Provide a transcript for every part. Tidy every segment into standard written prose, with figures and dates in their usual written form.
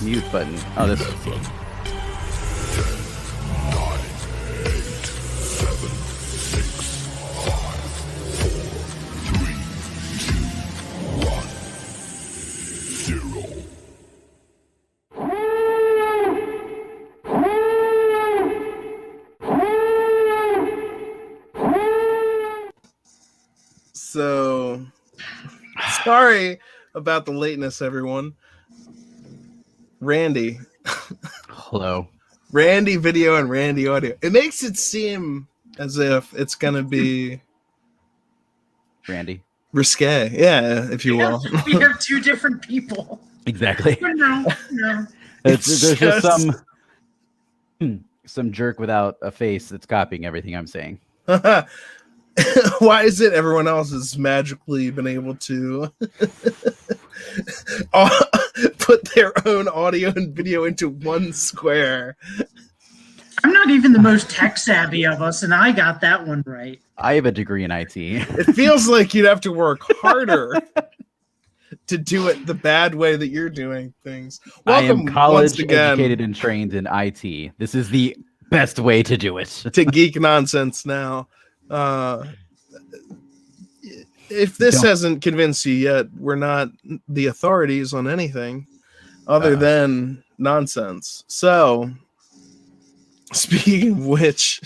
mute button. Oh, this. So, sorry about the lateness, everyone. Randy. Hello. Randy video and Randy audio. It makes it seem as if it's going to be Randy. risque. Yeah, if you will. We have two different people. Exactly. No. There's just some jerk without a face that's copying everything I'm saying. Why is it everyone else has magically been able to put their own audio and video into one square? I'm not even the most tech savvy of us, and I got that one right. I have a degree in IT. It feels like you'd have to work harder to do it the bad way that you're doing things. Welcome, I am college once again, educated and trained in IT. This is the best way to do it. to Geek Nonsense now. If this hasn't convinced you yet, we're not the authorities on anything other than nonsense. So, speaking of which,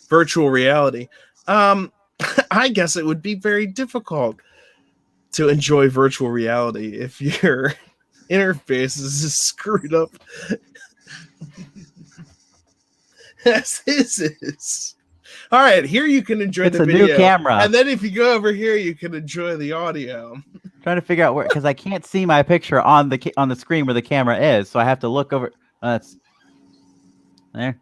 virtual reality. I guess it would be very difficult to enjoy virtual reality if your interface is as screwed up as his is. All right, here you can enjoy It's the a video, new camera. and then if you go over here, you can enjoy the audio. Trying to figure out where, because I can't see my picture on the screen where the camera is, so I have to look over. That's there.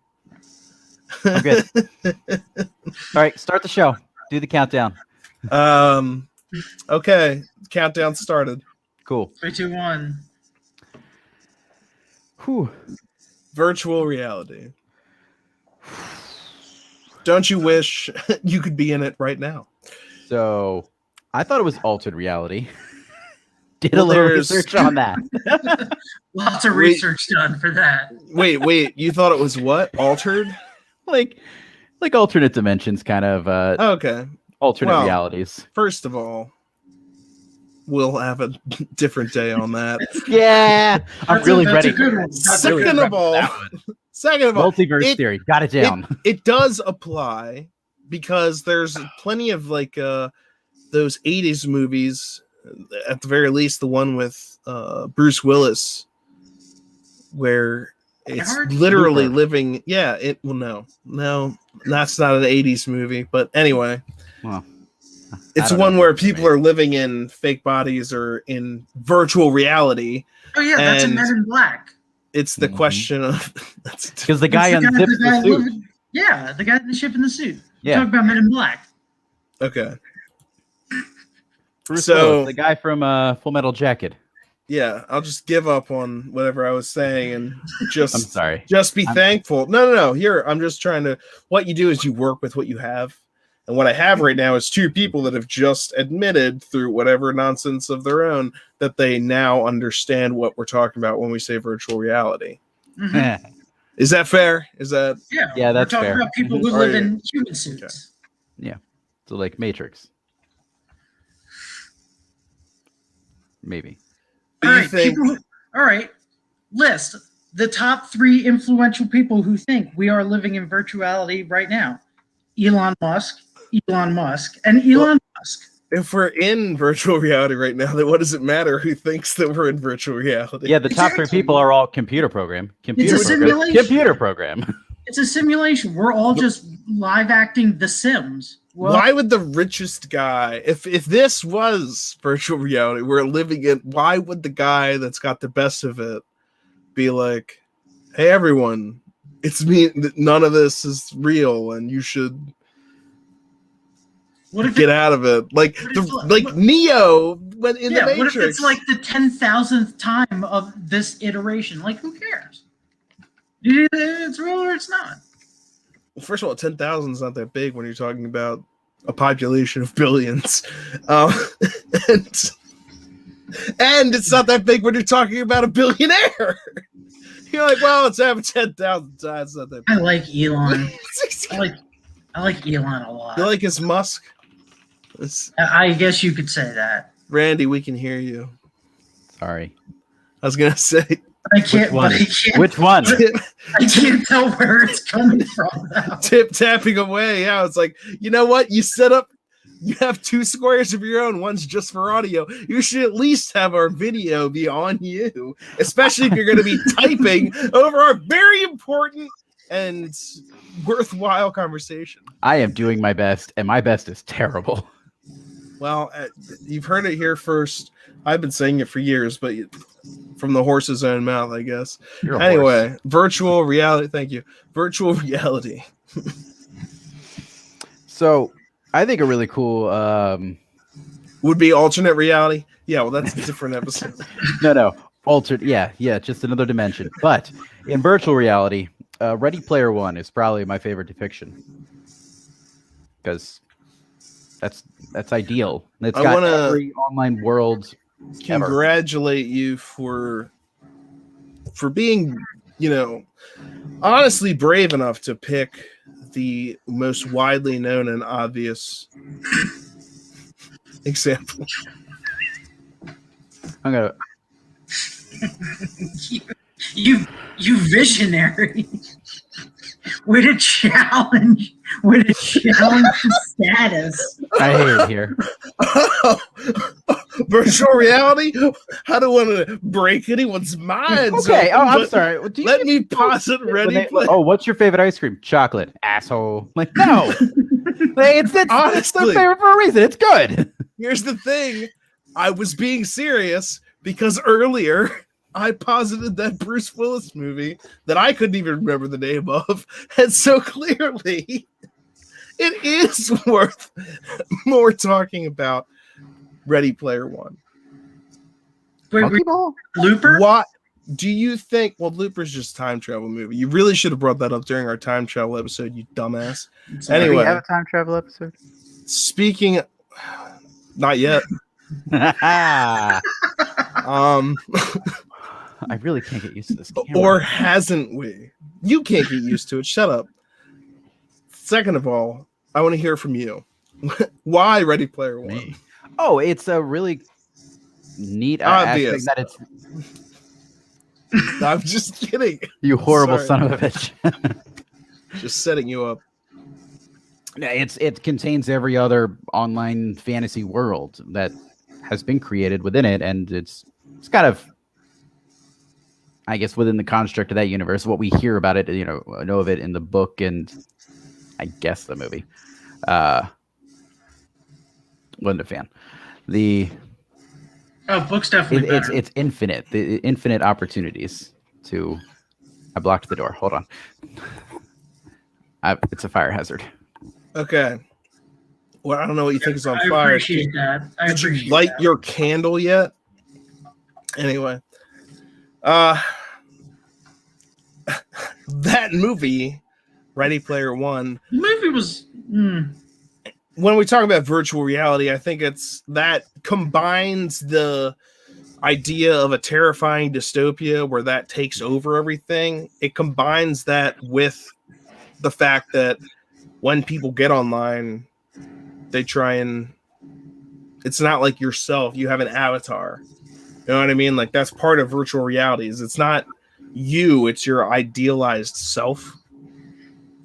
I'm good. All right, start the show. Do the countdown. Okay, countdown started. Cool. 3, 2, 1. Whew. Virtual reality. Don't you wish you could be in it right now? So, I thought it was altered reality. Did a little research on that. Lots of research done for that. Wait, you thought it was what? Altered? like alternate dimensions, kind of. Okay. Alternate realities. First of all, we'll have a different day on that. Yeah, I'm really ready. A good one. Second of all, multiverse theory. Got it down. It does apply because there's plenty of like those 80s movies, at the very least the one with Bruce Willis, where it's literally living. Yeah, no, that's not an 80s movie, but anyway. Well, it's one where people are living in fake bodies or in virtual reality. Oh yeah, that's in Men in Black. It's the question of because the guy unzips the suit. Yeah, the guy in the ship in the suit. Yeah, talk about Men in Black. Okay. Bruce Willis, the guy from Full Metal Jacket. Yeah, I'll just give up on whatever I was saying and just. I'm sorry. Just be thankful. No. Here, I'm just trying to. What you do is you work with what you have. And what I have right now is two people that have just admitted through whatever nonsense of their own that they now understand what we're talking about when we say virtual reality. Mm-hmm. Is that fair? Is that? Yeah, that's we're talking fair. about people who live in human suits. Okay. Yeah, so like Matrix, maybe. All right, list the top 3 influential people who think we are living in virtuality right now. Elon Musk, and Elon Musk. If we're in virtual reality right now, then what does it matter who thinks that we're in virtual reality? Yeah, the top 3 people are all computer program. It's a simulation. Computer program. It's a simulation. We're all just live acting The Sims. Well, why would the richest guy, if this was virtual reality, we're living in, why would the guy that's got the best of it be like, hey, everyone, it's me, none of this is real, and you should get out of it. Like Neo when in the Matrix. What if it's like the 10,000th time of this iteration? Like, who cares? It's real or it's not. Well, first of all, 10,000 is not that big when you're talking about a population of billions. And And it's not that big when you're talking about a billionaire. You're like, well, it's having 10,000 times. It's not that big. I like Elon. I like Elon a lot. You like his Musk? I guess you could say that. Randy, we can hear you. Sorry. I was gonna say. I can't. Which one? I can't tell where it's coming from now. Tip tapping away. Yeah, it's like, you know what? You have 2 squares of your own. One's just for audio. You should at least have our video be on you, especially if you're going to be typing over our very important and worthwhile conversation. I am doing my best, and my best is terrible. Well, you've heard it here first. I've been saying it for years, but from the horse's own mouth, I guess. Anyway, horse. Virtual reality. Thank you. Virtual reality. So, I think a really cool would be alternate reality. Yeah, well, that's a different episode. No, altered. Yeah, just another dimension. But in virtual reality, Ready Player One is probably my favorite depiction because that's ideal. It's got every online world. Congratulate you for being, honestly brave enough to pick the most widely known and obvious example. I'm gonna you visionary with a challenge status. I hate it here. Virtual reality? I don't want to break anyone's minds. Okay, I'm sorry. Let me pause it. Ready? What's your favorite ice cream? Chocolate. Asshole. Like, no. It's their favorite for a reason. It's good. Here's the thing. I was being serious because earlier I posited that Bruce Willis movie that I couldn't even remember the name of. And so clearly it is worth more talking about Ready Player One. Wait, Looper? What do you think? Well, Looper's just a time travel movie. You really should have brought that up during our time travel episode, you dumbass. Anyway, do we have a time travel episode? Speaking, not yet. I really can't get used to this camera. Or hasn't we? You can't get used to it. Shut up. Second of all, I want to hear from you. Why Ready Player One? Me. Oh, it's a really neat aspect that it's. I'm just kidding. You horrible son of a bitch. Just setting you up. It contains every other online fantasy world that has been created within it, and it's kind of, I guess, within the construct of that universe. What we hear about it, know of it in the book and I guess the movie. Wasn't a fan. Book's definitely better. It's infinite. The infinite opportunities to. I blocked the door. Hold on. It's a fire hazard. Okay. Well, I don't know what you think is on fire. I appreciate that. Did you light your candle yet? Anyway, that movie, Ready Player One. The movie was. When we talk about virtual reality, I think it's that combines the idea of a terrifying dystopia where that takes over everything. It combines that with the fact that when people get online, they try and it's not like yourself. You have an avatar. You know what I mean? Like that's part of virtual reality. It's not you. It's your idealized self.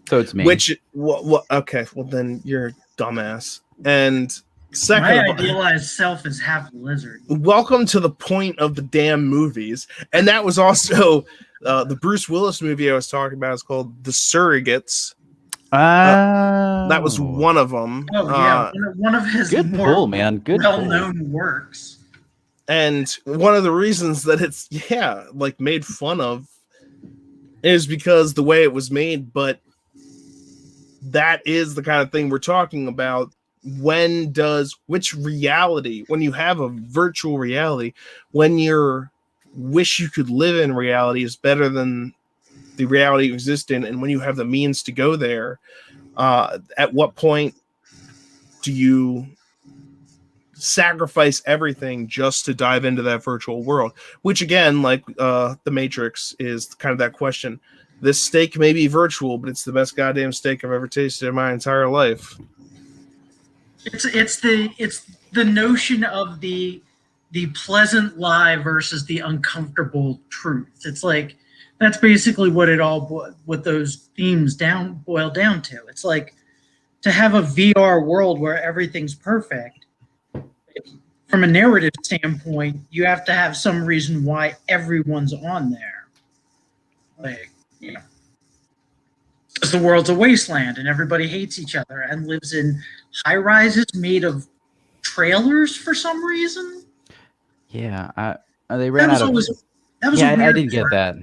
So it's me. Okay. Well, then you're a dumbass. And second, my idealized self is half lizard. Welcome to the point of the damn movies. And that was also the Bruce Willis movie I was talking about. Is called The Surrogates. That was one of them. Oh yeah, one of his good more pull, man. Good well-known works. And one of the reasons that it's made fun of is because the way it was made, but that is the kind of thing we're talking about. Which reality, when you have a virtual reality, when your wish you could live in reality is better than the reality you exist in, and when you have the means to go there, at what point do you sacrifice everything just to dive into that virtual world. Which again, like the Matrix, is kind of that question. This steak may be virtual, but it's the best goddamn steak I've ever tasted in my entire life. It's the notion of the pleasant lie versus the uncomfortable truth. It's like that's basically what what those themes boil down to. It's like to have a VR world where everything's perfect. From a narrative standpoint, you have to have some reason why everyone's on there. Like, you know, because the world's a wasteland and everybody hates each other and lives in high rises made of trailers for some reason. Yeah, they ran out of. That was I didn't get that.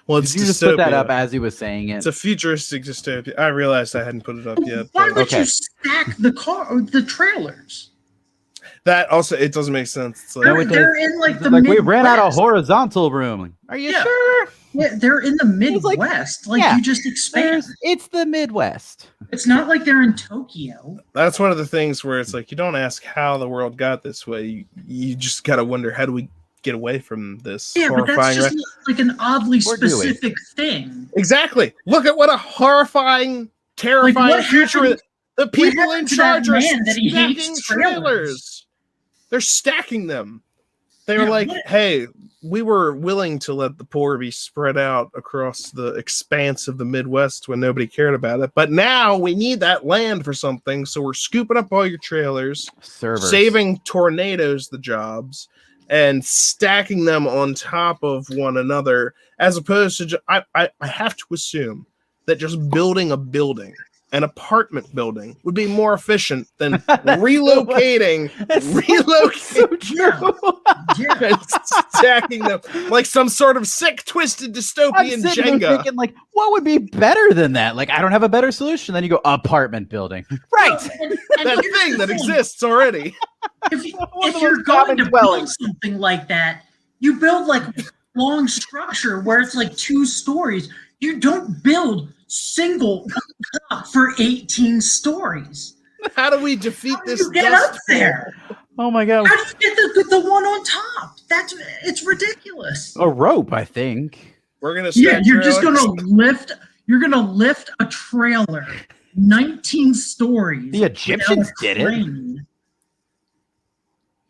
Well, it's Did you just put that up as he was saying it? It's a futuristic dystopia. I realized I hadn't put it up yet. Why would you stack the trailers? That also, it doesn't make sense. It's like, they're in like the we ran out of horizontal room. Are you sure? Yeah, they're in the Midwest. You just expand. It's the Midwest. It's not like they're in Tokyo. That's one of the things where it's like you don't ask how the world got this way. You just gotta wonder, how do we get away from this horrifying? But that's just like an oddly specific thing. Exactly. Look at what a horrifying, terrifying future. The people in charge are stacking trailers. They're stacking them. They were like, hey, we were willing to let the poor be spread out across the expanse of the Midwest when nobody cared about it. But now we need that land for something. So we're scooping up all your trailers, saving tornadoes the jobs, and stacking them on top of one another, as opposed to I have to assume that just building a building, an apartment building, would be more efficient than relocating and stacking them like some sort of sick, twisted dystopian Jenga. Thinking, like, what would be better than that? Like, I don't have a better solution. Then you go apartment building, right? That thing that exists already. If you're going to build something like that, you build like a long structure where it's like 2 stories. You don't build single up for 18 stories. How do we defeat this? You get up there. Oh my god! How do you get the one on top? It's ridiculous. A rope, I think. We're gonna. You're just gonna lift. You're gonna lift a trailer 19 stories. The Egyptians did it.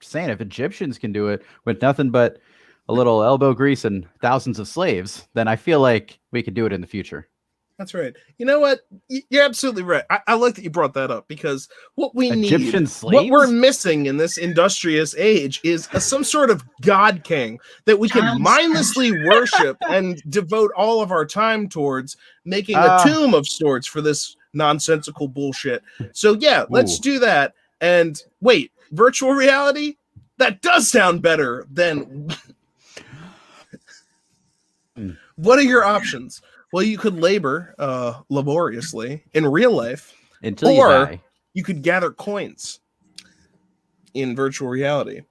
Saying if Egyptians can do it with nothing but a little elbow grease and thousands of slaves, then I feel like we could do it in the future. That's right. You know what? You're absolutely right. I like that you brought that up, because what we Egyptian need, slaves? what we're missing in this industrious age is some sort of god king that we can mindlessly worship and devote all of our time towards making a tomb of sorts for this nonsensical bullshit. So yeah, let's do that. And wait, virtual reality? That does sound better than... What are your options? Well, you could labor laboriously in real life, until you die. You could gather coins in virtual reality.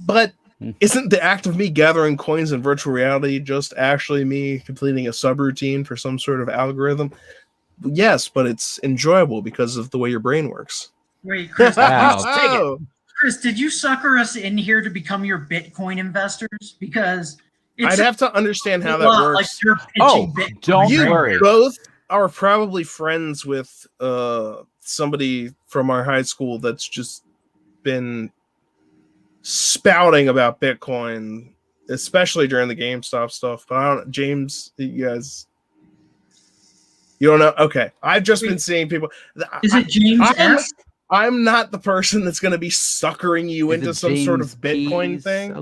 But isn't the act of me gathering coins in virtual reality just actually me completing a subroutine for some sort of algorithm? Yes, but it's enjoyable because of the way your brain works. Wait, Chris, Chris, did you sucker us in here to become your Bitcoin investors? Because I'd have to understand how that works. Like don't worry. Both are probably friends with somebody from our high school that's just been spouting about Bitcoin, especially during the GameStop stuff. But I don't, James, you guys, you don't know? Okay, I've just been seeing people. Is it James S? I'm not the person that's going to be suckering you into some sort of Bitcoin thing,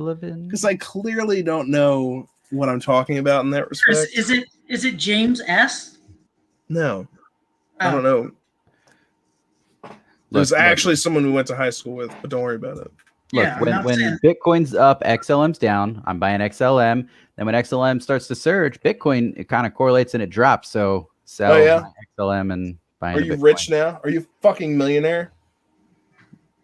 because I clearly don't know what I'm talking about in that respect. Chris, is it James S? No, I don't know. There's actually someone we went to high school with, but don't worry about it. Look, when Bitcoin's up, XLM's down. I'm buying XLM. Then when XLM starts to surge, Bitcoin, it kind of correlates and it drops. So sell XLM and buy. Are you rich now? Are you fucking millionaire?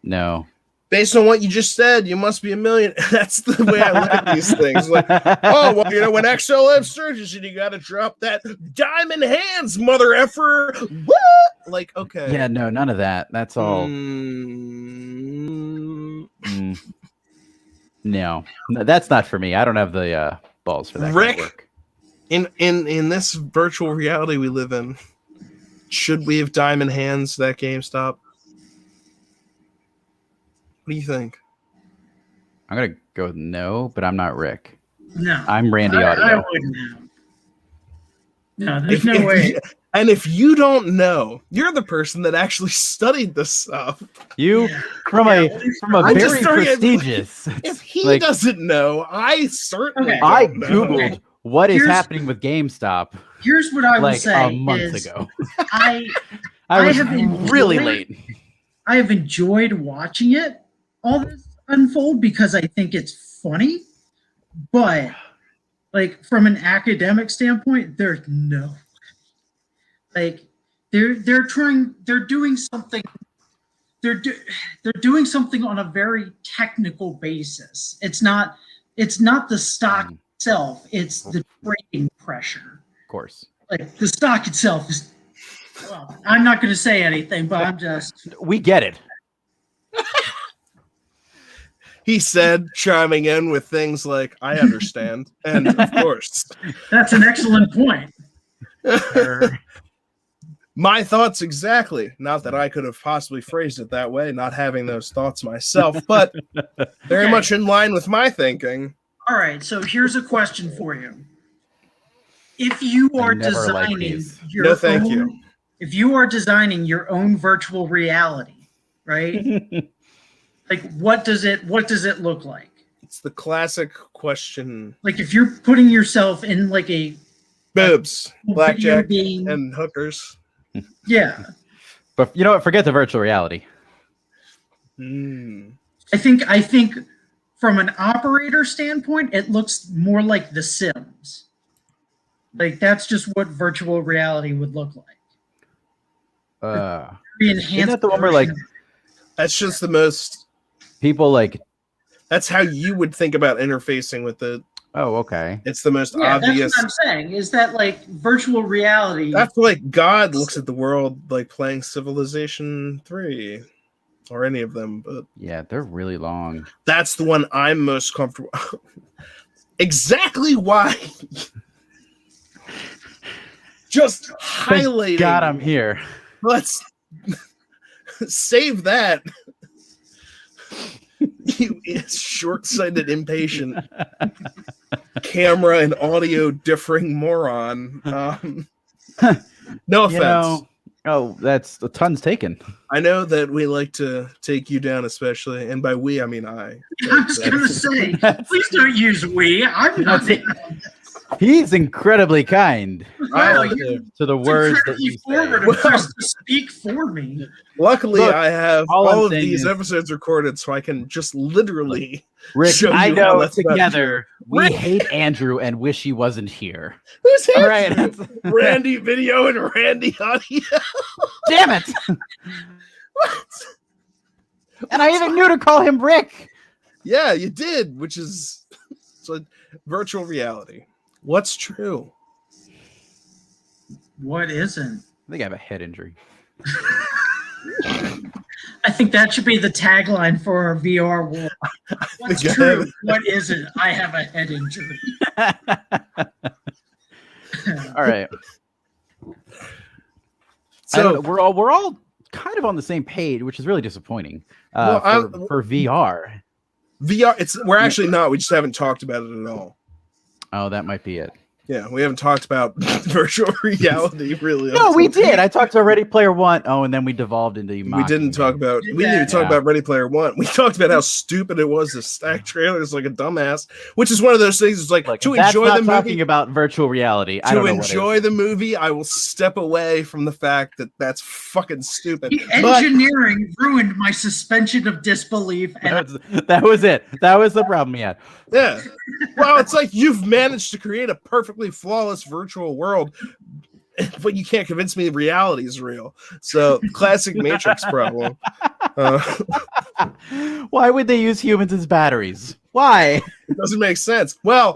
No. based on what you just said, you must be a million. That's the way I look at these things. Like, oh, well, you know, when XLM surges, you got to drop that diamond hands, mother effer. What? Like, okay. Yeah, no, none of that. That's all. No, that's not for me. I don't have the balls for that. Rick, kind of work. in this virtual reality we live in, should we have diamond hands that GameStop? What do you think? I'm gonna go with no, but I'm not Rick. No, I'm Randy Audio. I wouldn't have. No, there's no way. And if you don't know, you're the person that actually studied this stuff. You from a very prestigious. If he doesn't know, I certainly I don't know. googled what is happening with GameStop. Here's what I would say: a month ago. I was have really late. I have enjoyed watching it all this unfold because I think it's funny, but like from an academic standpoint, there's no. Like they're doing something on a very technical basis. It's not the stock itself, it's the trading pressure. Of course. Like the stock itself is, well, I'm not going to say anything, but I'm just, we get it. He said, chiming in with things like, I understand. And of course. That's an excellent point. My thoughts exactly. Not that I could have possibly phrased it that way, not having those thoughts myself, but very much in line with my thinking. All right, so here's a question for you. If you are designing your if you are designing your own virtual reality, right? Like what does it look like? It's the classic question. Like if you're putting yourself in like a boobs, blackjack, and hookers. Yeah. But you know what? Forget the virtual reality. I think from an operator standpoint, it looks more like The Sims. Like that's just what virtual reality would look like. Isn't that the one where like that's just the most people like that's how you would think about interfacing with it. Oh, okay. It's the most obvious. That's what I'm saying. Is that like virtual reality? That's like God looks at the world like playing Civilization 3 or any of them, but yeah, they're really long. That's the one I'm most comfortable. Exactly why. Just highlighting. God, I'm here. Let's save that. You short-sighted, impatient, camera and audio differing moron. No offense. That's a ton's taken. I know that we like to take you down, especially, and by we I mean I. I was going to say, please don't use we. I'm not. He's incredibly kind to the words that you say. To speak for me. Luckily, I have all of these episodes recorded, so I can just literally Rick, show you I know together we hate Andrew and wish he wasn't here. Who's here? Right. Randy video and Randy audio. Damn it! What? And I even knew to call him Rick. Yeah, you did, which is virtual reality. What's true? What isn't? I think I have a head injury. I think that should be the tagline for our VR world. What's true? What isn't? I have a head injury. All right. So we're all kind of on the same page, which is really disappointing for VR. VR, we're actually not. We just haven't talked about it at all. Oh, that might be it. Yeah, we haven't talked about virtual reality really. No, we did. I talked about Ready Player One. Oh, and then we devolved into we didn't talk about. We didn't even talk about Ready Player One. We talked about how stupid it was to stack trailers like a dumbass, which is one of those things. It's like to enjoy the movie. Talking about virtual reality. To enjoy the movie, I will step away from the fact that that's fucking stupid. The engineering ruined my suspension of disbelief. And that was it. That was the problem he had. Yeah. Well, it's like you've managed to create a perfectly flawless virtual world, but you can't convince me reality is real. So, classic Matrix problem. Why would they use humans as batteries? Why? It doesn't make sense. Well,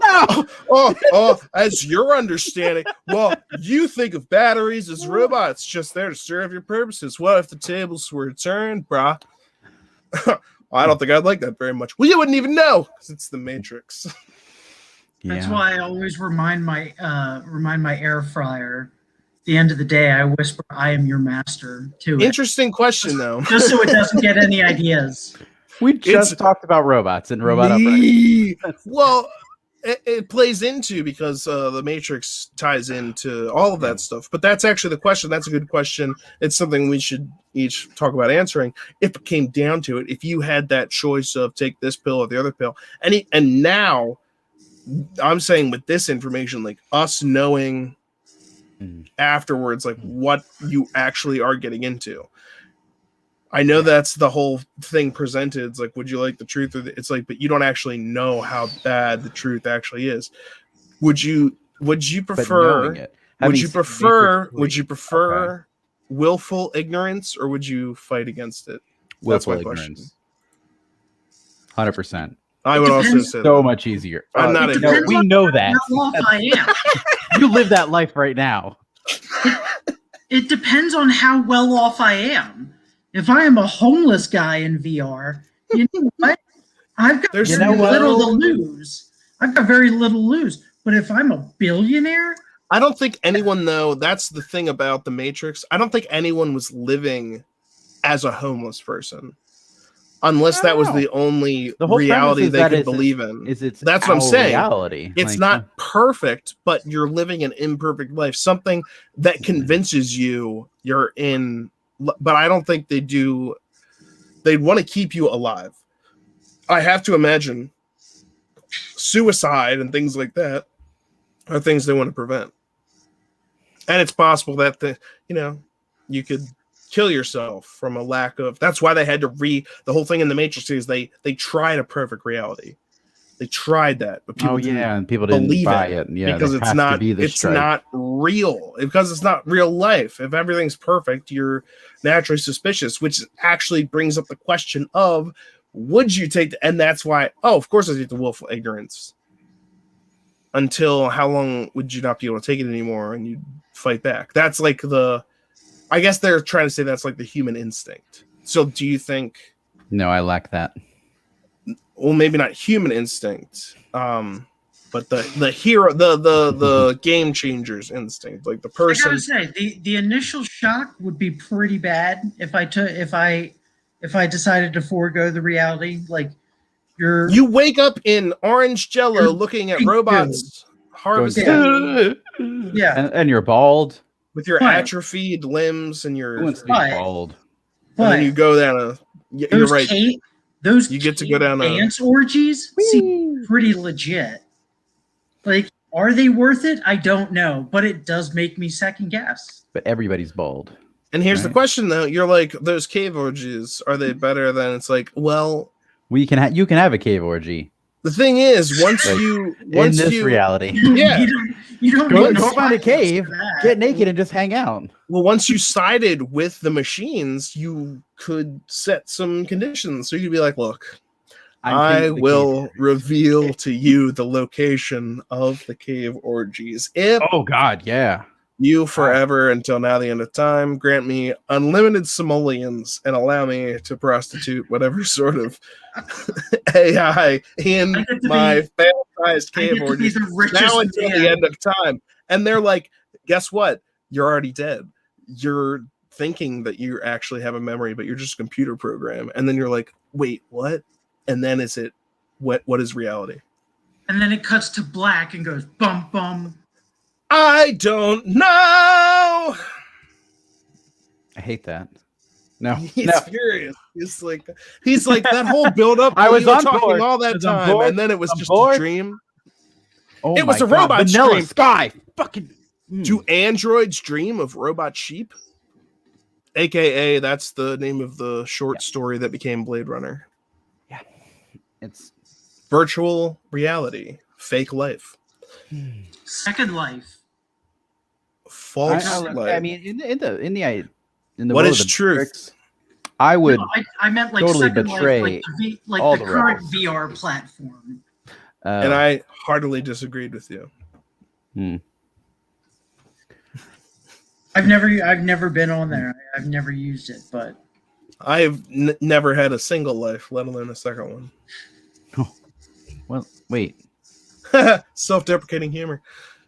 as your understanding, well, you think of batteries as robots just there to serve your purposes. What if the tables were turned, brah? I don't think I'd like that very much. Well, you wouldn't even know because it's the Matrix. That's why I always remind my air fryer. At the end of the day, I whisper, "I am your master." To Interesting question, though. Just so it doesn't get any ideas. We just talked about robots and robot operators. Well, it plays into because the Matrix ties into all of that stuff. But that's actually the question. That's a good question. It's something we should each talk about answering. If it came down to it, if you had that choice of take this pill or the other pill, and now I'm saying with this information, like us knowing afterwards, like what you actually are getting into. I know that's the whole thing presented. It's like, would you like the truth? Or it's like, but you don't actually know how bad the truth actually is. Would you prefer? Would you prefer willful ignorance, or would you fight against it? Willful ignorance. 100%. I would also say so much easier. I'm not. We know that. I am. You live that life right now. It depends on how well off I am. If I am a homeless guy in VR, you know what? I've got very little to lose. I've got very little to lose. But if I'm a billionaire, I don't think anyone, though. That's the thing about the Matrix. I don't think anyone was living as a homeless person, unless that was the only reality they could believe in. That's what I'm saying. Reality. It's not perfect, but you're living an imperfect life. Something that convinces you you're in. But I don't think they do. They'd want to keep you alive. I have to imagine suicide and things like that are things they want to prevent. And it's possible that you could kill yourself from a lack of. That's why they had to the whole thing in the Matrix is they tried a perfect reality. They tried that, but people and people didn't buy it. Yeah, because it's not real. Because it's not real life. If everything's perfect, you're naturally suspicious, which actually brings up the question of would you take and that's why of course I take the willful ignorance. Until how long would you not be able to take it anymore and you fight back? That's like I guess they're trying to say that's like the human instinct. So do you think No, I lack that. Well, maybe not human instinct, but the hero, the game changers instinct, like the person. I gotta say, the initial shock would be pretty bad if I decided to forego the reality. Like you wake up in orange Jello, looking at robots harvesting. Yeah, and you're bald with your atrophied limbs and your bald. And then you go down you're right. You get to go down dance orgies seem pretty legit. Like, are they worth it? I don't know, but it does make me second guess. But everybody's bald. And here's the question, though. You're like, those cave orgies, are they better than? It's like, you can have a cave orgy. The thing is, once in this reality, you don't go find a cave, get naked, and just hang out. Well, once you sided with the machines, you could set some conditions. So you could be like, look, I will reveal to you the location of the cave orgies. Oh God, yeah. You forever until now the end of time, grant me unlimited simoleons and allow me to prostitute whatever sort of AI in my fantasized cave orgies now until the end of time. And they're like, guess what? You're already dead. You're thinking that you actually have a memory, but you're just a computer program. And then you're like, wait, what? And then what is reality? And then it cuts to black and goes bum bum. I don't know. I hate that. No, he's furious. He's like that whole build up. I was on talking board. all that time, and then it was just a dream. Oh, it was a robot Vanilla dream. Sky. Fucking. Do androids dream of robot sheep? AKA, that's the name of the short story that became Blade Runner. Yeah, it's virtual reality, fake life, Second Life. False life. I mean, in the what is truth? I would. No, I meant like totally Second betray Life, like all the the current rebels. VR platform. And I heartily disagreed with you. I've never been on there. I've never used it, but I've never had a single life, let alone a second one. Well, wait. Self-deprecating humor.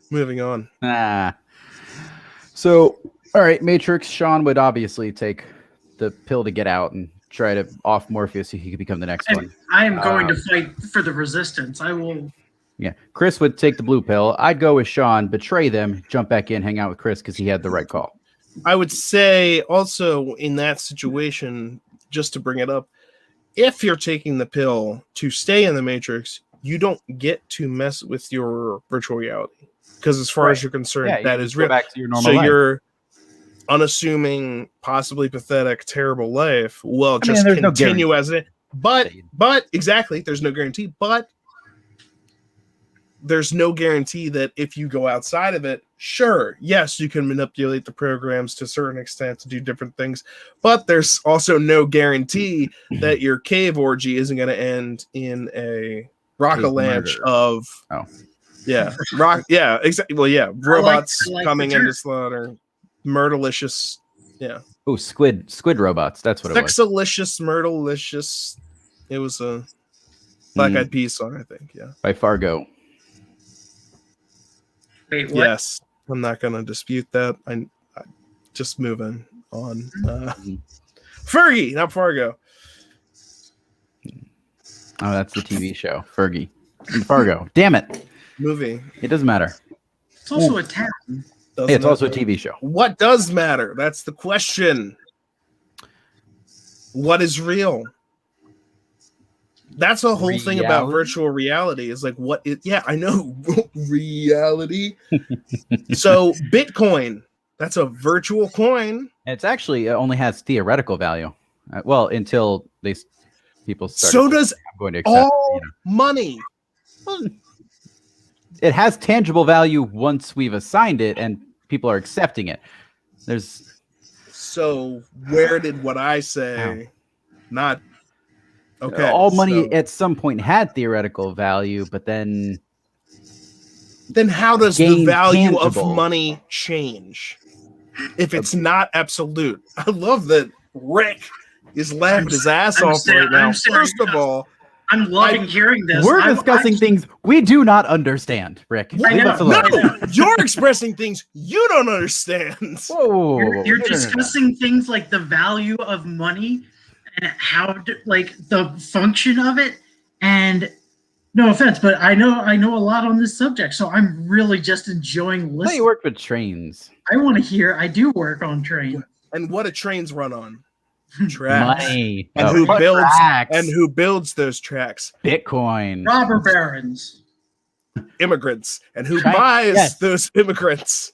Moving on. So, all right, Matrix. Sean would obviously take the pill to get out and try to off Morpheus so he could become the next one. I am going to fight for the resistance. I will. Yeah, Chris would take the blue pill. I'd go with Sean, betray them, jump back in, hang out with Chris because he had the right call. I would say also in that situation, just to bring it up, if you're taking the pill to stay in the Matrix, you don't get to mess with your virtual reality. Because as far as you're concerned, that is real. Back to your normal so life. your unassuming, possibly pathetic, terrible life will just continue as it. But exactly, there's no guarantee. But there's no guarantee that if you go outside of it, sure, yes, you can manipulate the programs to a certain extent to do different things. But there's also no guarantee that your cave orgy isn't going to end in a rocket-a-lanch of exactly. Well, yeah, robots coming into slaughter, murderlicious, Oh, squid robots. That's what it was. Sexalicious, murderlicious. It was a Black Eyed Peas song, I think. Yeah, by Fargo. Wait, what? Yes, I'm not going to dispute that. I just moving on. Fergie, not Fargo. Oh, that's the TV show, Fergie. And Fargo. Damn it. Movie. It doesn't matter. It's also a town. It's also a TV show. What does matter? That's the question. What is real? That's the whole thing about virtual reality is like what it, I know reality. So Bitcoin, that's a virtual coin. It's actually it only has theoretical value. Well, until people start. So does I'm going to accept, all money. It has tangible value once we've assigned it and people are accepting it. So where did what I say not okay? All money at some point had theoretical value, but then how does the value of money change if it's not absolute? I love that Rick is laughing his ass off right now. First of all, I'm loving hearing this. We're discussing things we do not understand, Rick. No, you're expressing things you don't understand. Whoa, you're discussing things like the value of money and how, like, the function of it. And no offense, but I know a lot on this subject, so I'm really just enjoying listening. You work with trains. I want to hear. I do work on trains. And what do trains run on? Tracks. Money. And who builds those tracks? Bitcoin. Robber barons. Immigrants. And who buys those immigrants?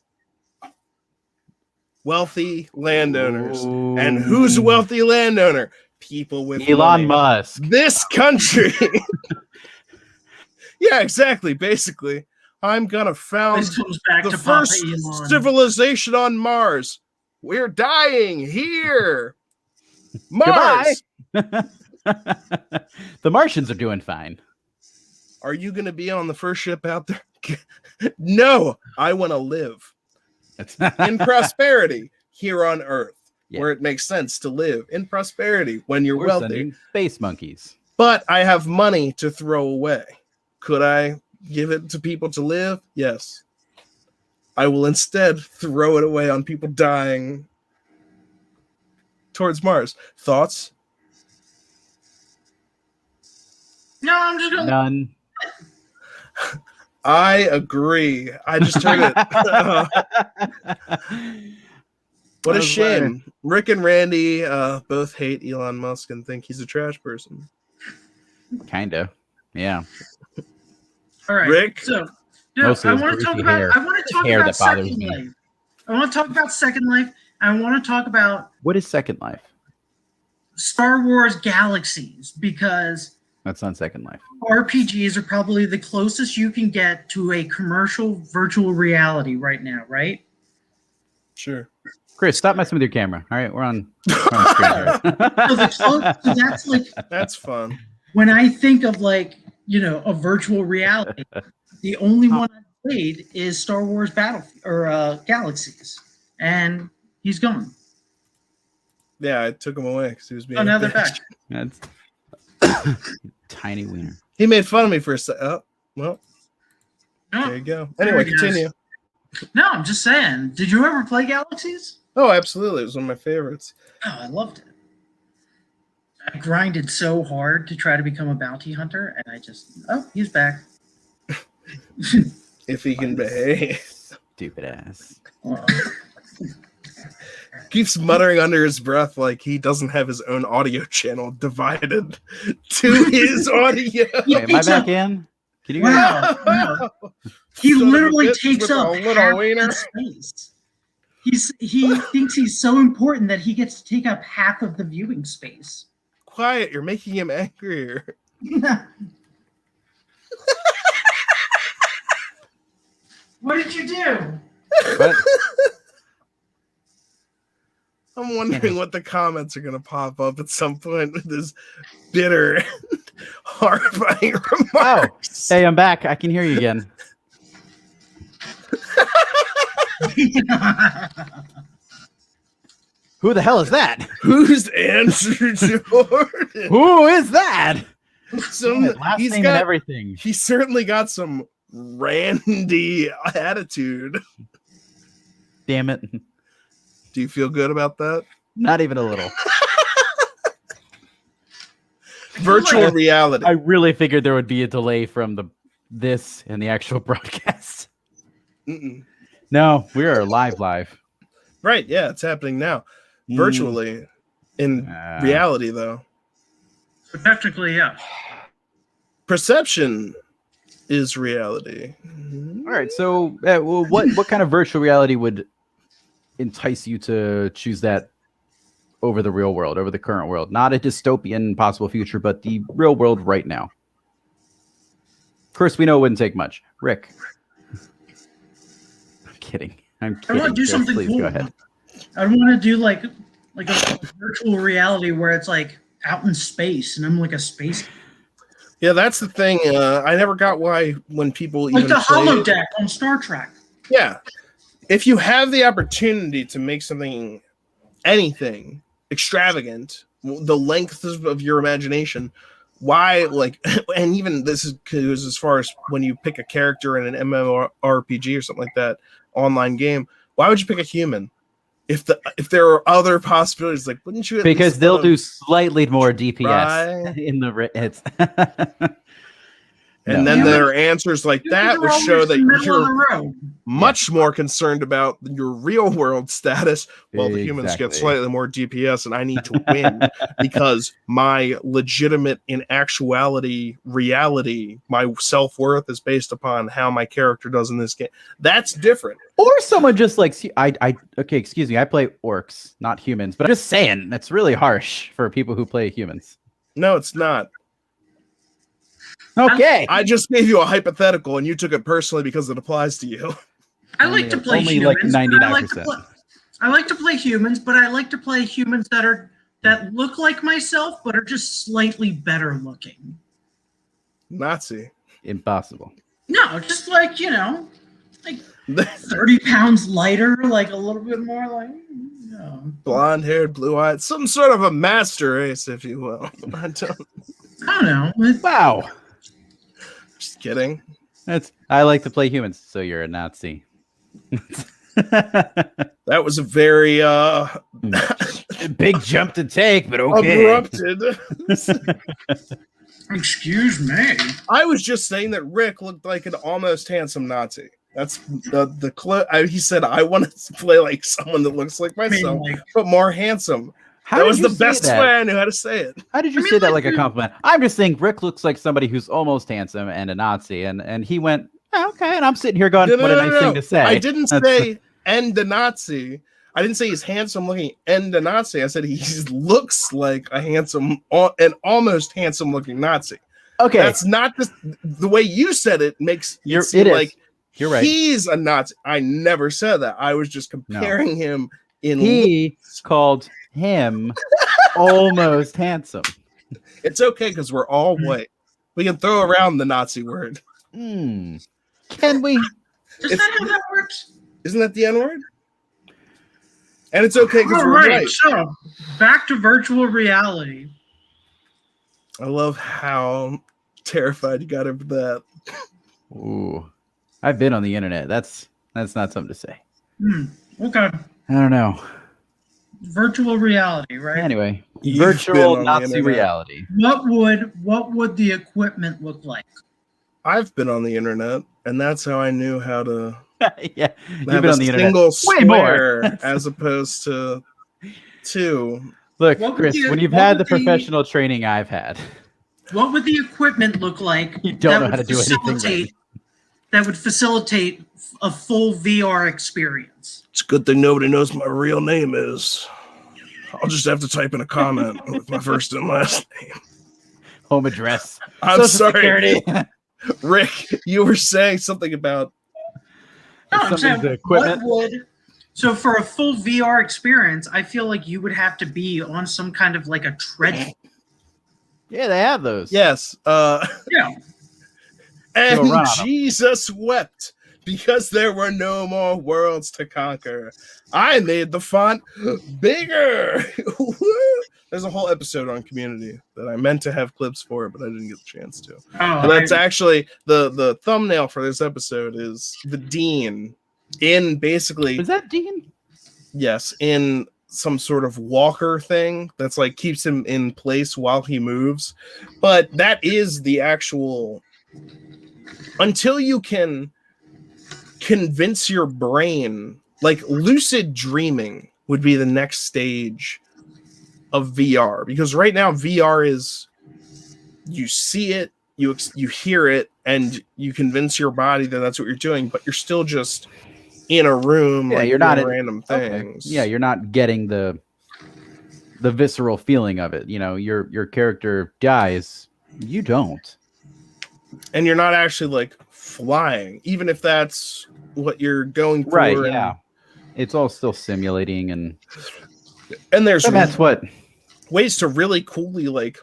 Wealthy landowners. Ooh. And who's a wealthy landowner? People with Elon money. Musk. This country. Yeah, exactly. Basically, I'm gonna found the first civilization on Mars. We're dying here. Mars. The Martians are doing fine. Are you going to be on the first ship out there? No, I want to live in prosperity here on Earth, where it makes sense to live in prosperity when you're wealthy. Space monkeys. But I have money to throw away. Could I give it to people to live? Yes. I will instead throw it away on people dying towards Mars. Thoughts? No, I'm just gonna... None. I agree. I just heard it. What a shame. Rick and Randy both hate Elon Musk and think he's a trash person. Kinda. Yeah. All right. Rick? So, I want to talk about Second Life. I want to talk about Second Life. I want to talk about what is Second Life? Star Wars Galaxies, because that's on Second Life. RPGs are probably the closest you can get to a commercial virtual reality right now, right? Sure. Chris, stop messing with your camera. All right, we're on screen here. So that's like That's fun. when I think of like, a virtual reality, the only one I've played is Star Wars Battlefield or Galaxies, and he's gone. Yeah, I took him away because he was being. Oh, now they're back. That's tiny wiener. He made fun of me for a second. Oh, well, No, there you go. Anyway, continue. No, I'm just saying. Did you ever play Galaxies? Oh, absolutely. It was one of my favorites. Oh, I loved it. I grinded so hard to try to become a bounty hunter, and I just, he's back. If he can behave. Stupid ass. Keeps muttering under his breath like he doesn't have his own audio channel divided to his audio. Wait, am I back in? Can you guys? Wow. He literally takes up a little half wiener. the space. He thinks he's so important that he gets to take up half of the viewing space. Quiet, you're making him angrier. What did you do? What? I'm wondering what the comments are going to pop up at some point with this bitter, horrifying remarks. Oh, hey, I'm back. I can hear you again. Who the hell is that? Who's Andrew Jordan? Who is that? Last He's name got and everything. He certainly got some randy attitude. Damn it. Do you feel good about that? Not even a little. Virtual reality. I really figured there would be a delay from this and the actual broadcast. Mm-mm. No, we are live. Right, yeah, it's happening now. Virtually. In reality, though. But technically, yeah. Perception is reality. All right, so well, what kind of virtual reality would entice you to choose that over the real world, over the current world? Not a dystopian possible future, but the real world right now. Of course, we know it wouldn't take much. Rick. I'm kidding. I want to do something please cool. Go ahead. I want to do like a virtual reality where it's like out in space and I'm like a space. Yeah, that's the thing. I never got why when people Like even the play holodeck on Star Trek. Yeah. If you have the opportunity to make something, anything extravagant, the length of your imagination, why, like, and even this goes as far as when you pick a character in an MMORPG or something like that, online game, why would you pick a human? If there are other possibilities, like, wouldn't you? Because they'll do slightly more DPS in the hits. And then there are answers like that which show that you're much more concerned about your real world status, while the humans get slightly more DPS, and I need to win because my legitimate, in actuality, reality, my self-worth is based upon how my character does in this game. That's different. Or someone just like, okay, excuse me, I play orcs, not humans, but I'm just saying, that's really harsh for people who play humans. No, it's not. Okay. I just gave you a hypothetical and you took it personally because it applies to you. I like to play only humans. Like 99%. I like to play humans, but I like to play humans that look like myself but are just slightly better looking. Nazi. Impossible. No, just like, like 30 pounds lighter, like a little bit more like, blonde haired, blue eyed, some sort of a master race, if you will. I don't know. Wow. Just kidding. I like to play humans, so you're a Nazi. That was a very big jump to take, but okay. Abrupted. Excuse me. I was just saying that Rick looked like an almost handsome Nazi. That's the clip. He said, I want to play like someone that looks like myself, but more handsome. That was the best way I knew how to say it. How did you say that like a compliment? I'm just saying Rick looks like somebody who's almost handsome and a Nazi, and he went, okay, and I'm sitting here going, what a nice thing to say. I didn't say and a Nazi. I didn't say he's handsome looking and a Nazi. I said he looks like a handsome, an almost handsome looking Nazi. Okay. That's not just the way you said it makes it seem like You're right. He's a Nazi. I never said that. I was just comparing him in. He called him almost handsome. It's okay because we're all white. We can throw around the Nazi word. Can we? Is that how that works? Isn't that the N word? And it's okay because we're right. white. So back to virtual reality. I love how terrified you got of that. Ooh, I've been on the internet. That's not something to say. Okay. I don't know. Virtual reality, right? Anyway, You've virtual been on the Nazi internet. reality. What would the equipment look like? I've been on the internet, and that's how I knew how to Yeah, you've have been a on the internet single way more. square as opposed to two. Look, What would Chris, the- when you've what had the would the- professional training I've had, What would the equipment look like? you don't know would how to do anything right. facilitate- That would facilitate a full VR experience. It's a good thing nobody knows my real name is. I'll just have to type in a comment with my first and last name. Home address. I'm Social sorry. Security. Rick, you were saying something about No, I'm saying, the equipment. So for a full VR experience, I feel like you would have to be on some kind of like a treadmill. Yeah, they have those. yes. Yeah. And Go run on 'em. Jesus wept because there were no more worlds to conquer. I made the font bigger. There's a whole episode on Community that I meant to have clips for, but I didn't get the chance to. Oh, That's actually the thumbnail for this episode is the Dean in basically Is that Dean? yes, in some sort of walker thing that's like keeps him in place while he moves. But that is the actual until you can convince your brain, like lucid dreaming would be the next stage of VR, because right now VR is you see it, you hear it, and you convince your body that that's what you're doing, but you're still just in a room. Yeah, like you're not doing in random things. Okay. Yeah, you're not getting the visceral feeling of it. You know, your character dies. You don't. And you're not actually like flying, even if that's what you're going for. Right, yeah. It's all still simulating, and there's that's what ways to really coolly like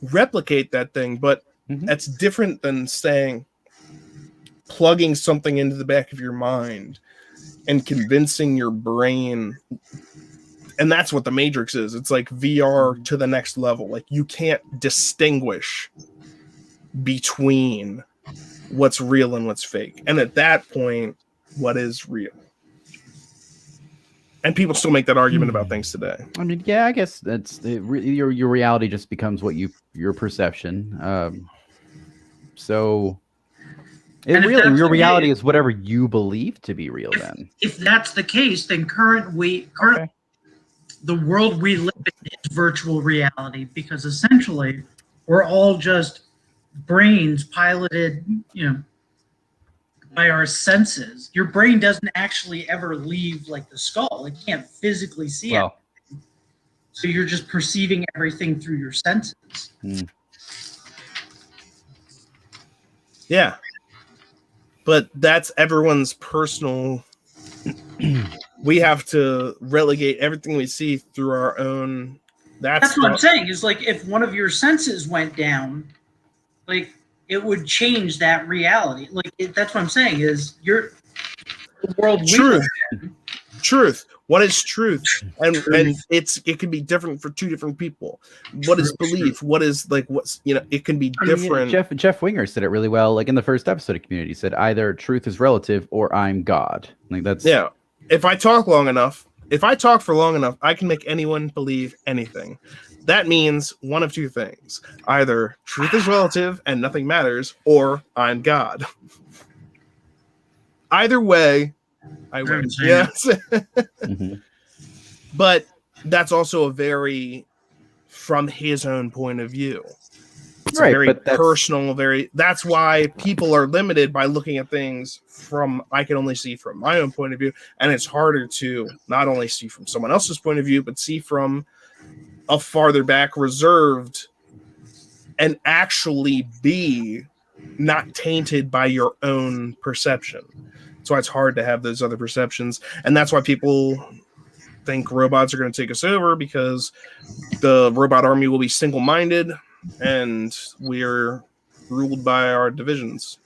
replicate that thing, but Mhm. that's different than saying plugging something into the back of your mind and convincing your brain. And that's what the Matrix is. It's like VR to the next level. Like you can't distinguish between what's real and what's fake. And at that point, what is real? And people still make that argument about things today. I mean, yeah, I guess that's your reality just becomes what your perception. So And if really that's your the reality case- is whatever you believe to be real. Then If that's the case, then Okay. the world we live in is virtual reality, because essentially we're all just brains piloted, by our senses. Your brain doesn't actually ever leave like the skull. It can't physically see it. So you're just perceiving everything through your senses. Yeah. But that's everyone's personal. We have to relegate everything we see through our own. That's what I'm saying. Is like if one of your senses went down, like it would change that reality. Like that's what I'm saying. Is the world we live in. Truth. What is truth? And it can be different for two different people. What is belief? What is like what's it can be different. Jeff Winger said it really well. Like in the first episode of Community, he said either truth is relative or I'm God. Like that's If I talk for long enough, I can make anyone believe anything. That means one of two things: either truth is relative and nothing matters, or I'm God. Either way, I win. Yes. But that's also a very from his own point of view. It's right, very personal, that's why people are limited by looking at things from I can only see from my own point of view, and it's harder to not only see from someone else's point of view, but see from a farther back reserved and actually be not tainted by your own perception. That's why it's hard to have those other perceptions, and that's why people think robots are going to take us over, because the robot army will be single-minded, and we're ruled by our divisions.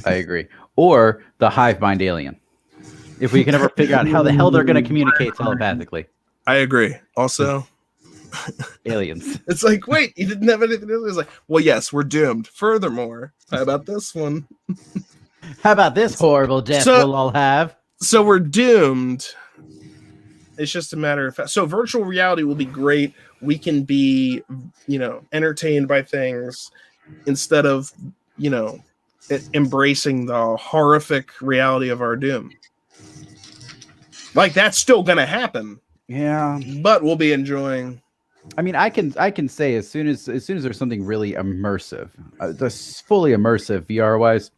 I agree. Or the hive mind alien. If we can ever figure out how the hell they're going to communicate telepathically. I agree. Also, aliens. It's like, wait, you didn't have anything to do? It's like, well, yes, we're doomed. Furthermore, how about this one? How about this horrible death we'll all have? So we're doomed. It's just a matter of fact. So virtual reality will be great. We can be, entertained by things instead of, embracing the horrific reality of our doom. Like, that's still going to happen. Yeah, but we'll be enjoying. I mean, I can say as soon as there's something really immersive, fully immersive VR wise,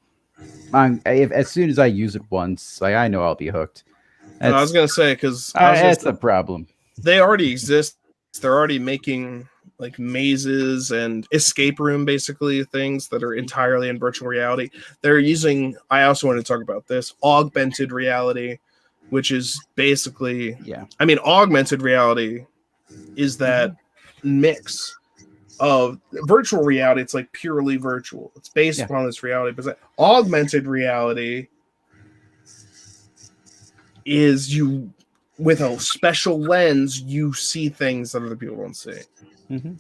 as soon as I use it once, I know I'll be hooked. I was gonna say, because that's a problem. They already exist. They're already making like mazes and escape room, basically things that are entirely in virtual reality. They're using. I also want to talk about this augmented reality, which is basically, I mean, augmented reality is that mix of virtual reality. It's like purely virtual. It's based upon this reality, but augmented reality is you, with a special lens, you see things that other people don't see. Mm-hmm.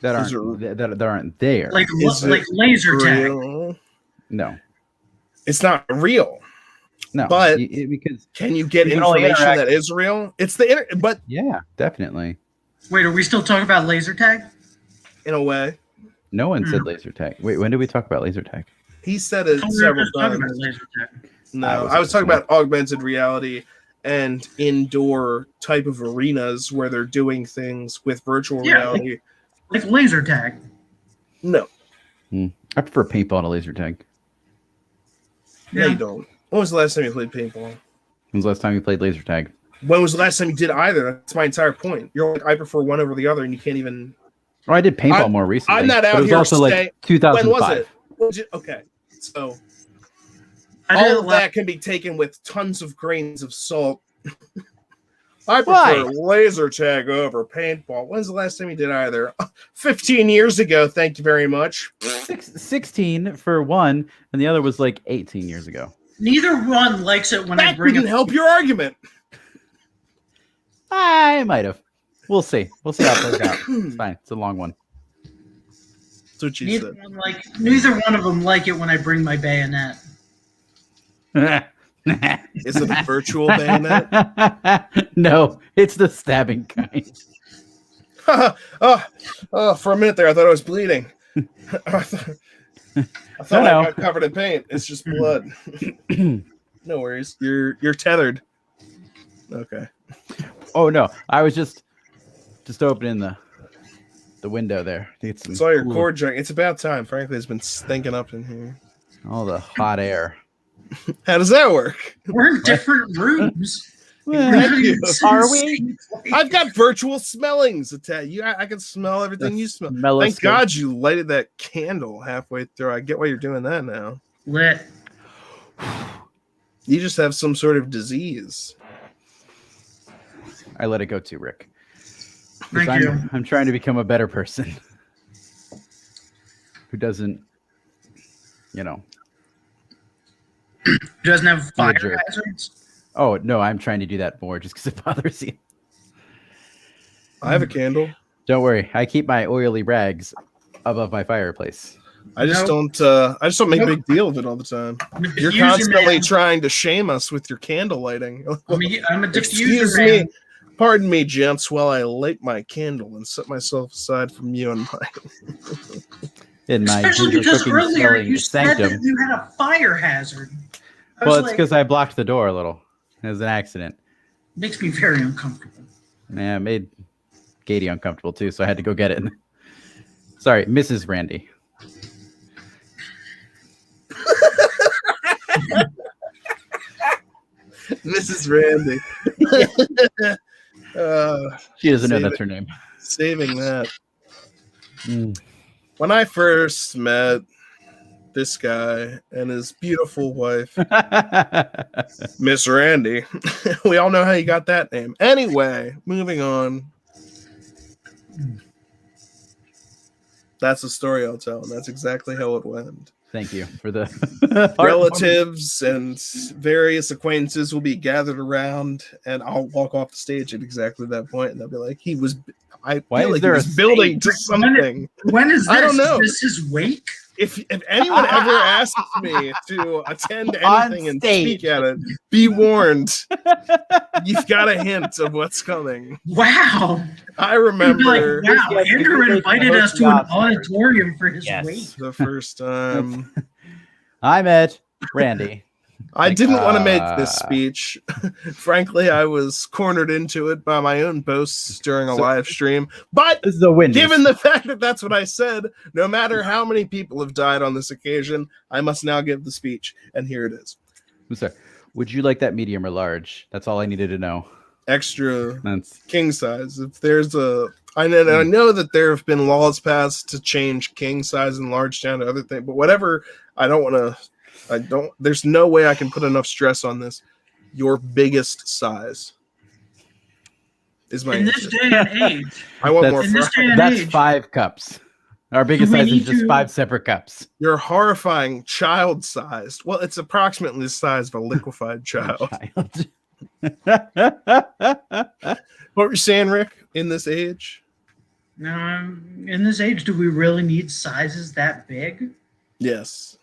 That aren't there. Like laser tag. No, it's not real. No, but because can you get information that is real? It's the but yeah, definitely. Wait, are we still talking about laser tag? In a way, no one said laser tag. Wait, when did we talk about laser tag? He said it several times. No, I was talking about augmented reality and indoor type of arenas where they're doing things with virtual reality, like laser tag. No, I prefer paintball to laser tag. No, you don't. When was the last time you played paintball? When was the last time you played laser tag? When was the last time you did either? That's my entire point. You're like, I prefer one over the other, and you can't even. Oh, I did paintball more recently. I'm not out here. It was also like 2005. When was it? Okay, so all of that can be taken with tons of grains of salt. I prefer laser tag over paintball. When's the last time you did either? 15 years ago. Thank you very much. 16 for one, and the other was like 18 years ago. Neither one likes it when I bring it. That help your argument. I might have. We'll see. We'll see how it plays out. It's fine. It's a long one. That's what you said. Neither one of them like it when I bring my bayonet. Is it a virtual bayonet? No, it's the stabbing kind. Oh, for a minute there, I thought I was bleeding. I thought I got covered in paint. It's just blood. No worries. You're tethered. Okay. Oh no, I was just opening the window there. It's all your cord junk. It's about time. Frankly, it's been stinking up in here. All the hot air. How does that work? We're in different rooms. Are we? I've got virtual smellings. I can smell everything you smell. Thank God you lighted that candle halfway through. I get why you're doing that now. Lit. You just have some sort of disease. I let it go too, Rick. Thank you. I'm trying to become a better person who doesn't, doesn't have fire hazards. Oh no, I'm trying to do that more just because it bothers you. I have a candle. Don't worry, I keep my oily rags above my fireplace. I just don't make a big deal of it all the time. You're constantly trying to shame us with your candle lighting. I'm a diffuser. Excuse me. Pardon me, gents, while I light my candle and set myself aside from you and mine. Especially because earlier you said that you had a fire hazard. Well, it's because I blocked the door a little. It was an accident. Makes me very uncomfortable. Yeah, it made Katie uncomfortable too, so I had to go get it. Sorry, Mrs. Randy. Mrs. Randy. She doesn't know that's her name. Saving that. When I first met this guy and his beautiful wife, Miss Randy, we all know how you got that name. Anyway, moving on. That's the story I'll tell, and that's exactly how it went. Thank you for the relatives and various acquaintances will be gathered around, and I'll walk off the stage at exactly that point, and they'll be like, "He was." I feel like he was building to something. When is this? I don't know. Is this his wake? If anyone ever asks me to attend anything and speak at it, be warned. You've got a hint of what's coming. Wow. I remember. Like, wow, Andrew invited us to an auditorium for his wake. The first time. I met Randy. I didn't want to make this speech. Frankly, I was cornered into it by my own boasts during a live stream. But this is a win. Given the fact that that's what I said, no matter how many people have died on this occasion, I must now give the speech. And here it is. I'm sorry. Would you like that medium or large? That's all I needed to know. Extra king size. If there's I know that there have been laws passed to change king size and large down to other things, but whatever. There's no way I can put enough stress on this. Your biggest size is my this day and age. I want more. That's 5 cups. Our biggest size is just 5 separate cups. You're horrifying child-sized. Well, it's approximately the size of a liquefied child. What were you saying, Rick? In this age? In this age, do we really need sizes that big? Yes.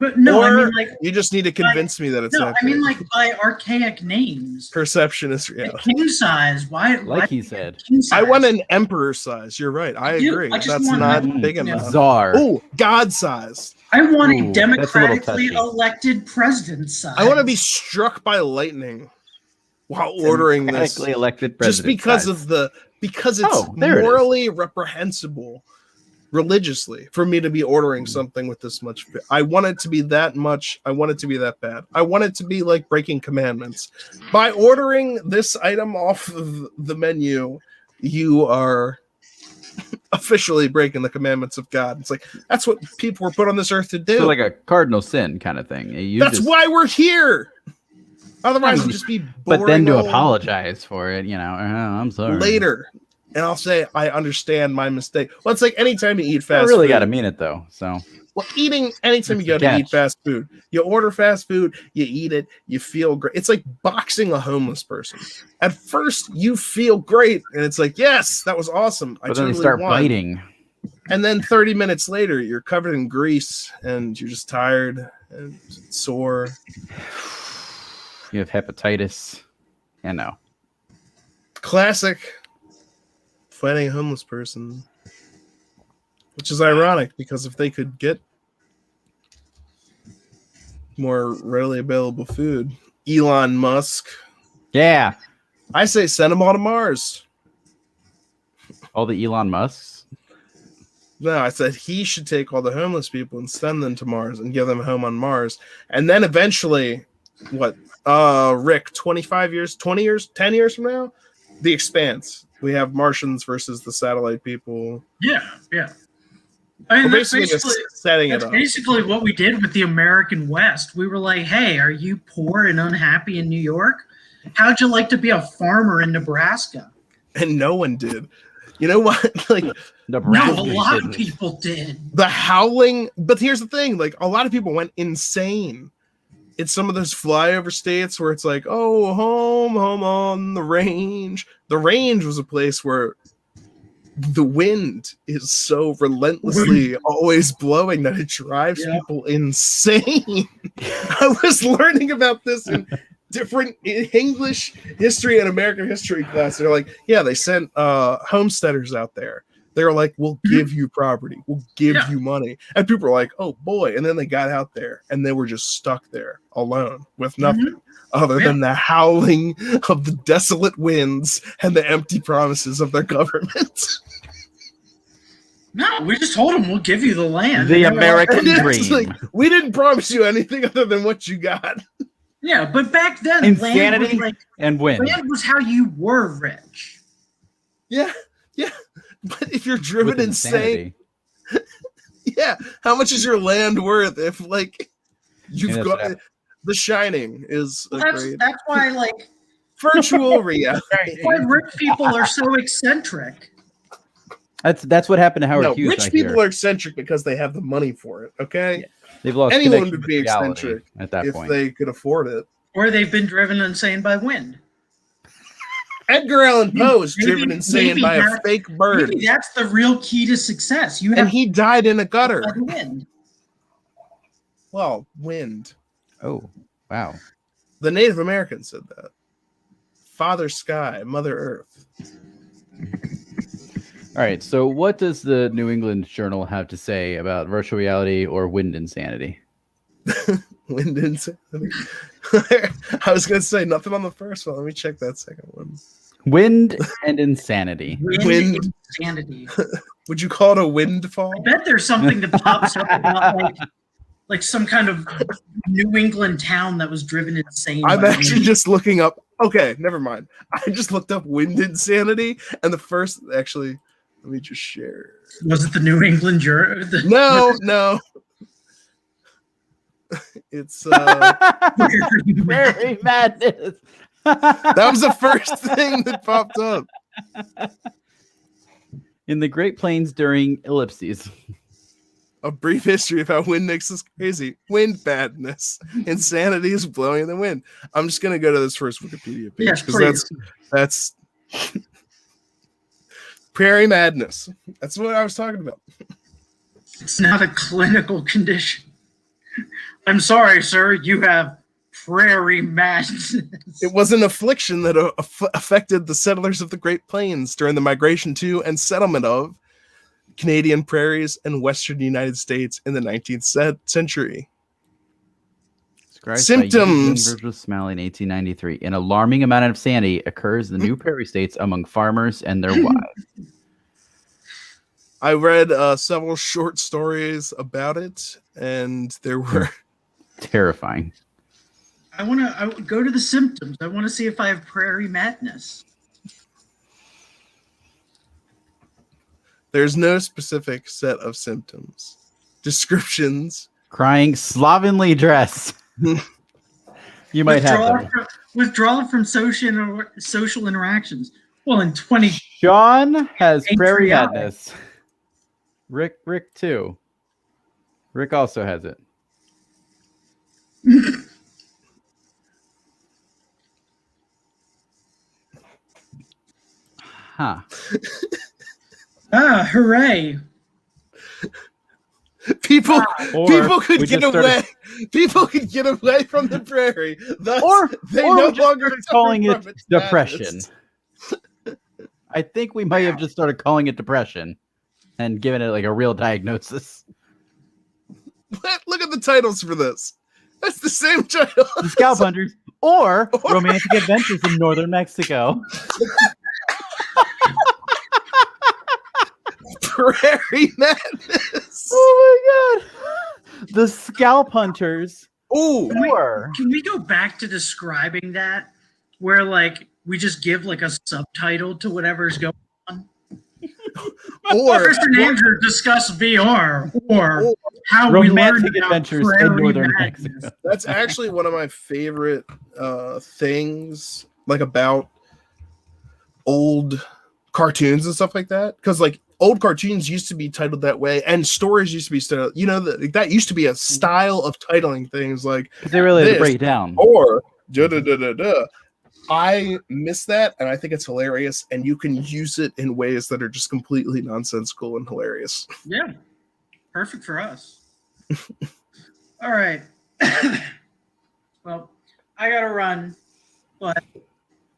But no, I mean, like, you just need to convince me that it's not. I mean, like, by archaic names. Perception is reality. King size. Why? He said. I want an emperor size. You're right. I agree. That's not big enough. Czar. Oh, God size. I want a democratically elected president size. I want to be struck by lightning while ordering this. Democratically elected president just because it's morally reprehensible. Religiously, for me to be ordering something with this much, I want it to be that much. I want it to be that bad. I want it to be like breaking commandments. By ordering this item off of the menu, you are officially breaking the commandments of God. It's like that's what people were put on this earth to do. So like a cardinal sin kind of thing. That's why we're here. Otherwise, it'd just be boring. But then to apologize for it, I'm sorry. Later. And I'll say, I understand my mistake. Well, it's like anytime you eat fast food. I really got to mean it, though. So, well, anytime you go to eat fast food, you order fast food, you eat it, you feel great. It's like boxing a homeless person. At first, you feel great. And it's like, yes, that was awesome. But then they start biting. And then 30 minutes later, you're covered in grease and you're just tired and sore. You have hepatitis. I know. Classic. Fighting a homeless person, which is ironic because if they could get more readily available food, Elon Musk, I say send them all to Mars. All the Elon Musks? No, I said he should take all the homeless people and send them to Mars and give them a home on Mars, and then eventually, Rick, 25 years, 20 years, 10 years from now, The Expanse. We have Martians versus the satellite people. Yeah. I mean, that's basically what we did with the American West. We were like, hey, are you poor and unhappy in New York? How'd you like to be a farmer in Nebraska? And no one did. You know what? Like, a lot of people did. The howling. But here's the thing. Like, a lot of people went insane. It's some of those flyover states where it's like, oh, home on the range. The range was a place where the wind is so relentlessly always blowing that it drives people insane. I was learning about this in different English history and American history class. They're like, they sent homesteaders out there. They're like, we'll give you property. We'll give you money. And people are like, oh, boy. And then they got out there and they were just stuck there alone with nothing other than the howling of the desolate winds and the empty promises of their government. No, we just told them we'll give you the land. The American dream. Like, we didn't promise you anything other than what you got. Yeah, but back then, insanity and wind. Land was how you were rich. Yeah. But if you're driven insane, Yeah, how much is your land worth if like you've got The Shining is that's why like virtual reality. That's why rich people are so eccentric. That's what happened to Howard Hughes. Rich people are eccentric because they have the money for it. Okay, they've lost. Anyone would be eccentric at that point if they could afford it, or they've been driven insane by wind. Edgar Allan Poe is driven insane by a fake bird. Maybe that's the real key to success. And he died in a gutter. Wind. Well, wind. Oh, wow. The Native Americans said that. Father Sky, Mother Earth. All right, so what does the New England Journal have to say about virtual reality or wind insanity? Wind insanity. I was going to say nothing on the first one. Let me check that second one. Wind and insanity. Wind insanity. Would you call it a windfall? I bet there's something that pops up about like some kind of New England town that was driven insane. I'm actually just looking up. Okay, never mind. I just looked up wind insanity, and the first actually. Let me just share. Was it the New England Journal? No. It's Prairie Madness. That was the first thing that popped up. In the Great Plains during ellipses. A brief history of how wind makes us crazy. Wind madness. Insanity is blowing in the wind. I'm just going to go to this first Wikipedia page because that's Prairie Madness. That's what I was talking about. It's not a clinical condition. I'm sorry, sir. You have Prairie Madness. It was an affliction that affected the settlers of the Great Plains during the migration to and settlement of Canadian prairies and western United States in the 19th century. Symptoms. Virgil Smalley in 1893. An alarming amount of insanity occurs in the new prairie states among farmers and their wives. I read several short stories about it, and there were terrifying. I go to the symptoms. I want to see if I have Prairie Madness. There's no specific set of symptoms. Descriptions. Crying, slovenly dress. You might have them. Withdrawal from social interactions. Well, in 20... Sean has Prairie Madness. Rick too. Rick also has it. Huh. Hooray. People could get away. People could get away from the prairie. Thus, they no longer calling it depression. I think we might have just started calling it depression and given it like a real diagnosis. Look at the titles for this. That's the same title. The Scalp Hunters or Romantic Adventures in Northern Mexico. Prairie Madness. Oh my god. The Scalp Hunters. Ooh. Can we go back to describing that? Where like we just give like a subtitle to whatever's going on. Or Christian Andrews discuss VR or how Romantic we Adventures in Northern Mexico. That's actually one of my favorite things, like about old cartoons and stuff like that. Because like old cartoons used to be titled that way, and stories used to be titled. You know that used to be a style of titling things like they really had to break it down or da da da da da. I miss that, and I think it's hilarious, and you can use it in ways that are just completely nonsensical and hilarious. Yeah, perfect for us. All right. Well, I gotta run, but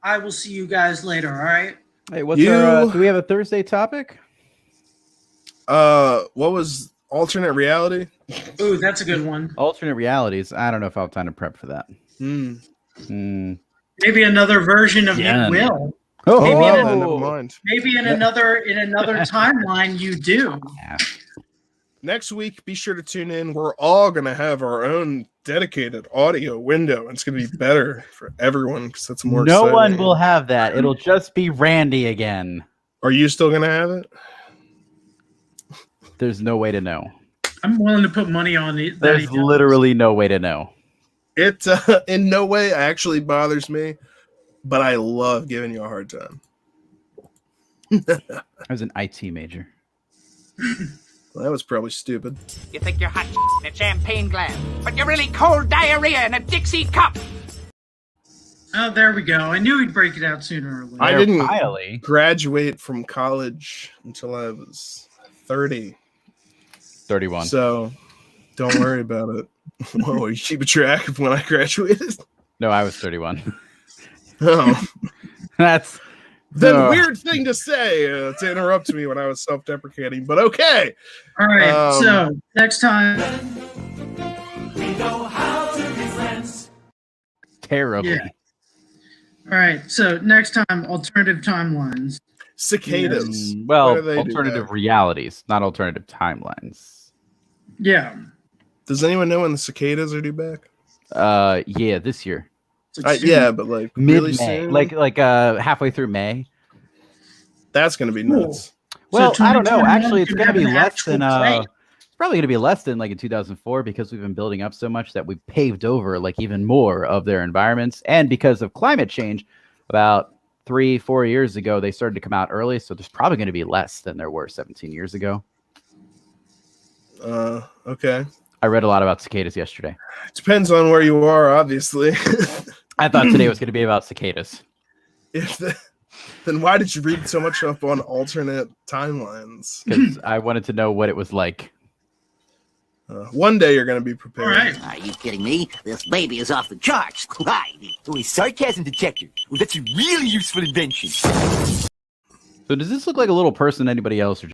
I will see you guys later. All right. Hey, what's our? Do we have a Thursday topic? What was alternate reality? Ooh, that's a good one. Alternate realities. I don't know if I'll have time to prep for that. Maybe another version of you will. Never mind. Maybe in another timeline you do. Yeah. Next week, be sure to tune in. We're all gonna have our own dedicated audio window. It's gonna be better for everyone because that's more. No exciting. one will have that. It'll just be Randy again. Are you still gonna have it? There's no way to know. I'm willing to put money on it. There's literally no way to know. It in no way actually bothers me, but I love giving you a hard time. I was an IT major. Well, that was probably stupid. You think you're hot in a champagne glass, but you're really cold diarrhea in a Dixie cup. Oh, there we go. I knew he'd break it out sooner or later. I didn't Finally. graduate from college until I was 30. 31. So don't worry about it. Whoa, you keep a track of when I graduated? No, I was 31. Oh. That's Then weird thing to say to interrupt me when I was self-deprecating, but okay. All right, so next time. We know how to be friends. terribly. Yeah. All right, so next time, alternative timelines. Cicadas. Well, What do they do alternative back? realities, not alternative timelines. Yeah. Does anyone know when the cicadas are due back? Yeah, this year. It's like Yeah, but like really Mid-May. soon? Like halfway through May. That's gonna be nuts. Well, I don't know. 2021 Actually, it's could going to have be an less actual than play. it's probably going to be less than like in 2004 because we've been building up so much that we've paved over like even more of their environments, and because of climate change, about 3-4 years ago they started to come out early, so there's probably going to be less than there were 17 years ago. Okay. I read a lot about cicadas yesterday. Depends on where you are, obviously. I thought today was going to be about cicadas. Then why did you read so much up on alternate timelines? Because I wanted to know what it was like. One day you're going to be prepared. All right. Are you kidding me? This baby is off the charts. Why? Oh, a sarcasm detector. Oh, that's a really useful invention. So does this look like a little person to anybody else, or